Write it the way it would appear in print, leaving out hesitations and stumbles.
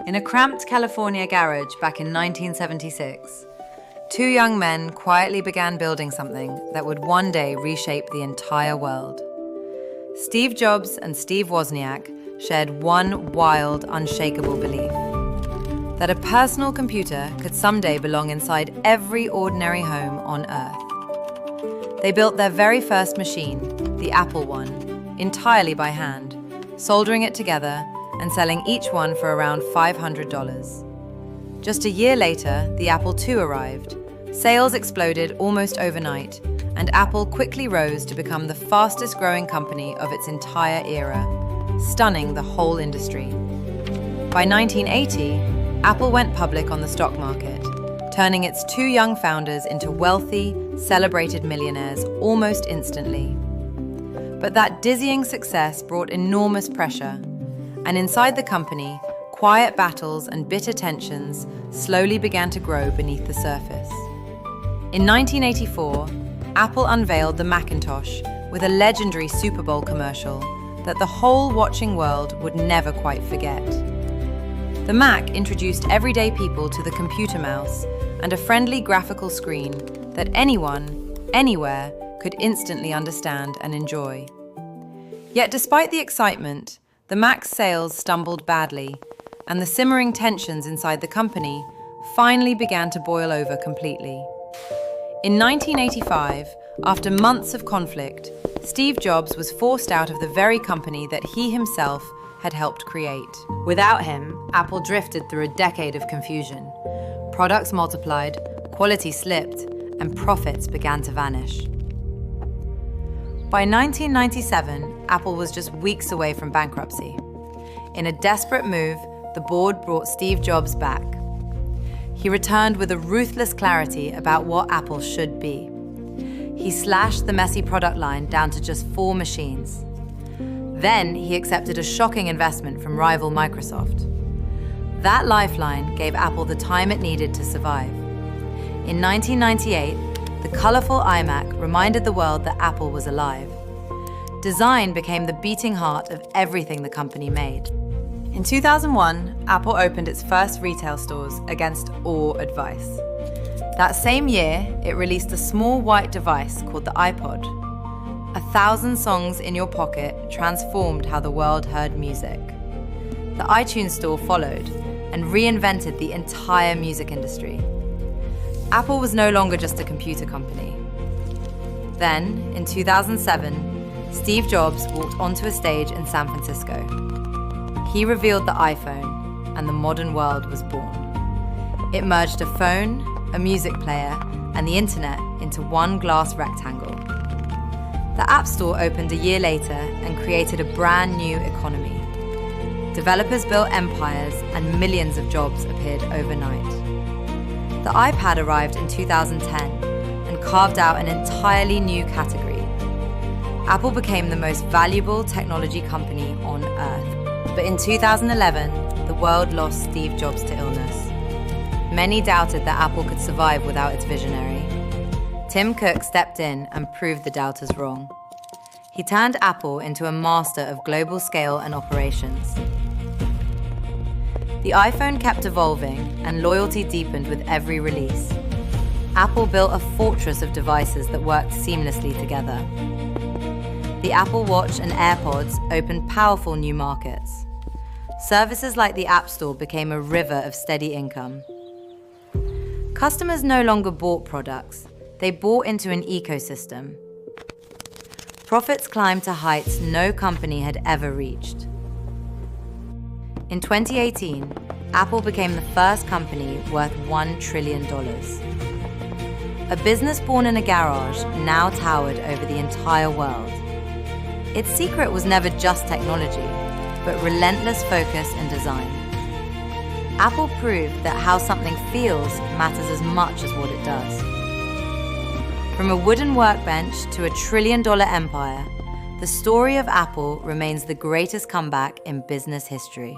In a cramped California garage back in 1976, two young men quietly began building something that would one day reshape the entire world. Steve Jobs and Steve Wozniak shared one wild, unshakable belief: that a personal computer could someday belong inside every ordinary home on Earth. They built their very first machine, the Apple I, entirely by hand, soldering it together and selling each one for around $500. Just a year later, the Apple II arrived. Sales exploded almost overnight, and Apple quickly rose to become the fastest-growing company of its entire era, stunning the whole industry. By 1980, Apple went public on the stock market, turning its two young founders into wealthy, celebrated millionaires almost instantly. But that dizzying success brought enormous pressure, and inside the company, quiet battles and bitter tensions slowly began to grow beneath the surface. In 1984, Apple unveiled the Macintosh with a legendary Super Bowl commercial that the whole watching world would never quite forget. The Mac introduced everyday people to the computer mouse and a friendly graphical screen that anyone, anywhere, could instantly understand and enjoy. Yet despite the excitement, the Mac's sales stumbled badly, and the simmering tensions inside the company finally began to boil over completely. In 1985, after months of conflict, Steve Jobs was forced out of the very company that he himself had helped create. Without him, Apple drifted through a decade of confusion. Products multiplied, quality slipped, and profits began to vanish. By 1997, Apple was just weeks away from bankruptcy. In a desperate move, the board brought Steve Jobs back. He returned with a ruthless clarity about what Apple should be. He slashed the messy product line down to just 4 machines. Then he accepted a shocking investment from rival Microsoft. That lifeline gave Apple the time it needed to survive. In 1998, the colorful iMac reminded the world that Apple was alive. Design became the beating heart of everything the company made. In 2001, Apple opened its first retail stores against all advice. That same year, it released a small white device called the iPod. 1,000 songs in your pocket transformed how the world heard music. The iTunes Store followed and reinvented the entire music industry. Apple was no longer just a computer company. Then, in 2007, Steve Jobs walked onto a stage in San Francisco. He revealed the iPhone, and the modern world was born. It merged a phone, a music player, and the internet into one glass rectangle. The App Store opened a year later and created a brand new economy. Developers built empires, and millions of jobs appeared overnight. The iPad arrived in 2010 and carved out an entirely new category. Apple became the most valuable technology company on Earth. But in 2011, the world lost Steve Jobs to illness. Many doubted that Apple could survive without its visionary. Tim Cook stepped in and proved the doubters wrong. He turned Apple into a master of global scale and operations. The iPhone kept evolving, and loyalty deepened with every release. Apple built a fortress of devices that worked seamlessly together. The Apple Watch and AirPods opened powerful new markets. Services like the App Store became a river of steady income. Customers no longer bought products, they bought into an ecosystem. Profits climbed to heights no company had ever reached. In 2018, Apple became the first company worth $1 trillion. A business born in a garage now towered over the entire world. Its secret was never just technology, but relentless focus and design. Apple proved that how something feels matters as much as what it does. From a wooden workbench to a $1 trillion empire, the story of Apple remains the greatest comeback in business history.